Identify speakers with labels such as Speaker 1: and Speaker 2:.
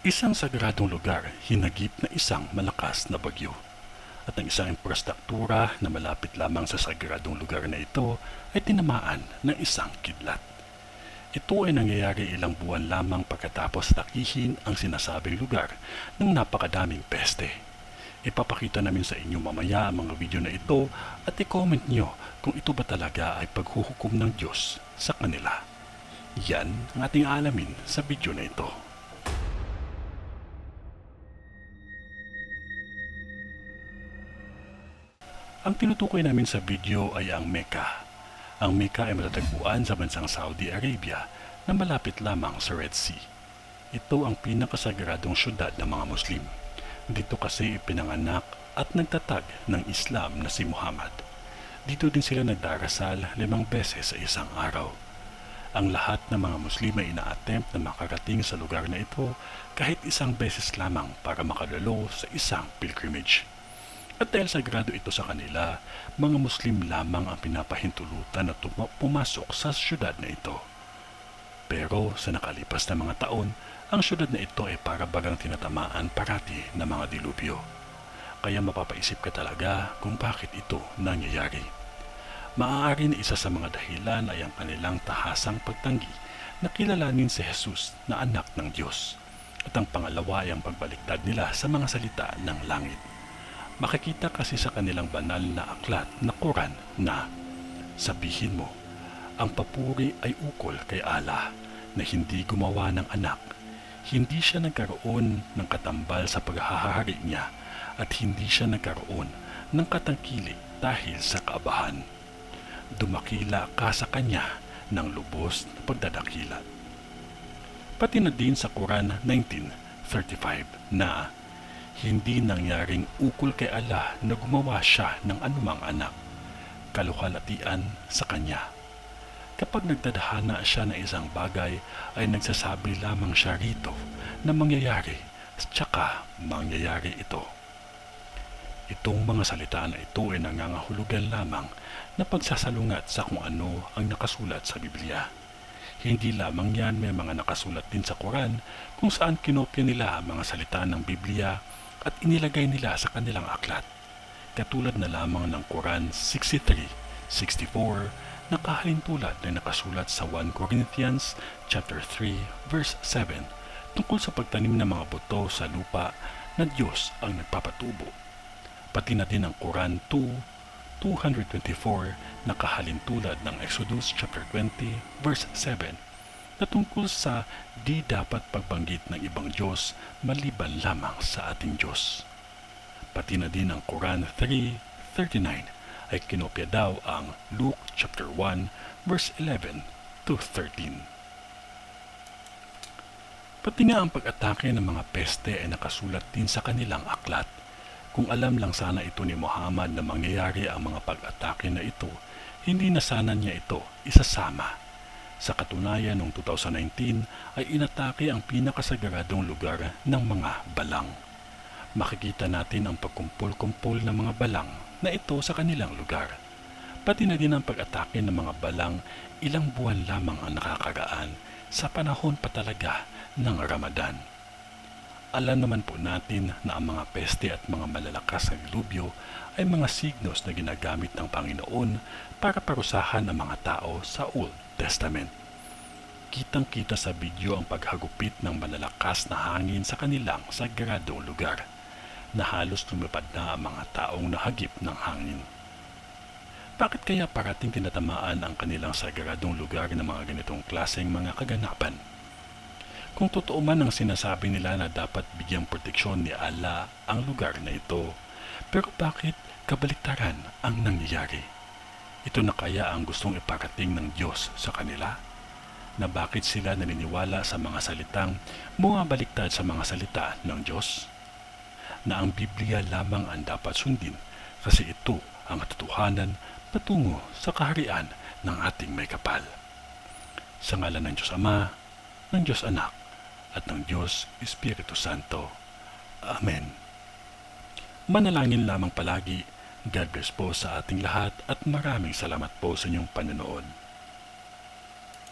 Speaker 1: Isang sagradong lugar hinagip na isang malakas na bagyo. At ang isang infrastruktura na malapit lamang sa sagradong lugar na ito ay tinamaan ng isang kidlat. Ito ay nangyayari ilang buwan lamang pagkatapos takihin ang sinasabing lugar ng napakadaming peste. Ipapakita namin sa inyo mamaya ang mga video na ito at i-comment nyo kung ito ba talaga ay paghuhukom ng Diyos sa kanila. Yan ang ating alamin sa video na ito. Ang tinutukoy namin sa video ay ang Mecca. Ang Mecca ay matatagpuan sa bansang Saudi Arabia na malapit lamang sa Red Sea. Ito ang pinakasagradong syudad ng mga Muslim. Dito kasi ipinanganak at nagtatag ng Islam na si Muhammad. Dito din sila nagdarasal 5 beses sa isang araw. Ang lahat ng mga Muslim ay ina-attempt na makarating sa lugar na ito kahit 1 beses lamang para makadalo sa isang pilgrimage. At dahil sagrado ito sa kanila, mga Muslim lamang ang pinapahintulutan na pumasok sa syudad na ito. Pero sa nakalipas na mga taon, ang syudad na ito ay para bagang tinatamaan parati ng mga dilubyo. Kaya mapapaisip ka talaga kung bakit ito nangyayari. Maaari na isa sa mga dahilan ay ang kanilang tahasang pagtanggi na kilalanin si Jesus na anak ng Diyos. At ang pangalawa ay ang pagbaliktad nila sa mga salita ng langit. Makikita kasi sa kanilang banal na aklat na Quran na sabihin mo, ang papuri ay ukol kay Allah na hindi gumawa ng anak. Hindi siya nagkaroon ng katambal sa paghahari niya at hindi siya nagkaroon ng katangkilik dahil sa kaabahan. Dumakila ka sa kanya ng lubos na pagdadakila. Pati na din sa Quran 19:35 na hindi nangyaring ukol kay Allah na gumawa siya ng anumang anak, kaluhalatian sa kanya. Kapag nagtadhana siya ng isang bagay, ay nagsasabi lamang siya rito na mangyayari, tsaka mangyayari ito. Itong mga salita na ito ay nangangahulugan lamang na pagsasalungat sa kung ano ang nakasulat sa Biblia. Hindi lamang yan, may mga nakasulat din sa Quran kung saan kinopya nila ang mga salita ng Biblia at inilagay nila sa kanilang aklat. Katulad na lamang ng Quran 63:64 na kahalintulad na nakasulat sa 1 Corinthians chapter 3 verse 7 tungkol sa pagtanim ng mga buto sa lupa na Diyos ang nagpapatubo. Pati na din ang Quran 2:224 na kahalintulad ng Exodus chapter 20 verse 7 na tungkol sa di dapat pagbanggit ng ibang Diyos maliban lamang sa ating Diyos. Pati na din ang Quran 3:39 ay kinopya daw ang Luke chapter 1 verse 11 to 13. Pati nga ang pag-atake ng mga peste ay nakasulat din sa kanilang aklat. Kung alam lang sana ito ni Muhammad na mangyayari ang mga pag-atake na ito, hindi na sana niya ito isasama. Sa katunayan, noong 2019 ay inatake ang pinakasagradong lugar ng mga balang. Makikita natin ang pagkumpol-kumpol ng mga balang na ito sa kanilang lugar. Pati na din ang pag-atake ng mga balang ilang buwan lamang ang nakakaraan sa panahon pa talaga ng Ramadan. Alam naman po natin na ang mga peste at mga malalakas na dilubyo ay mga signos na ginagamit ng Panginoon para parusahan ang mga tao sa Old Testament. Kitang-kita sa video ang paghagupit ng malalakas na hangin sa kanilang sagradong lugar na halos lumipad na ang mga taong nahagip ng hangin. Bakit kaya parating tinatamaan ang kanilang sagradong lugar ng mga ganitong klaseng mga kaganapan? Kung totoo man ang sinasabi nila na dapat bigyang proteksyon ni Allah ang lugar na ito, pero bakit kabaliktaran ang nangyayari? Ito na kaya ang gustong iparating ng Diyos sa kanila? Na bakit sila naniniwala sa mga salitang bumabaliktad sa mga salita ng Diyos? Na ang Biblia lamang ang dapat sundin kasi ito ang katotohanan patungo sa kaharian ng ating may kapal. Sa ngalan ng Diyos Ama, ng Diyos Anak, at ng Diyos Espiritu Santo. Amen. Manalangin lamang palagi. God bless po sa ating lahat at maraming salamat po sa inyong panonood.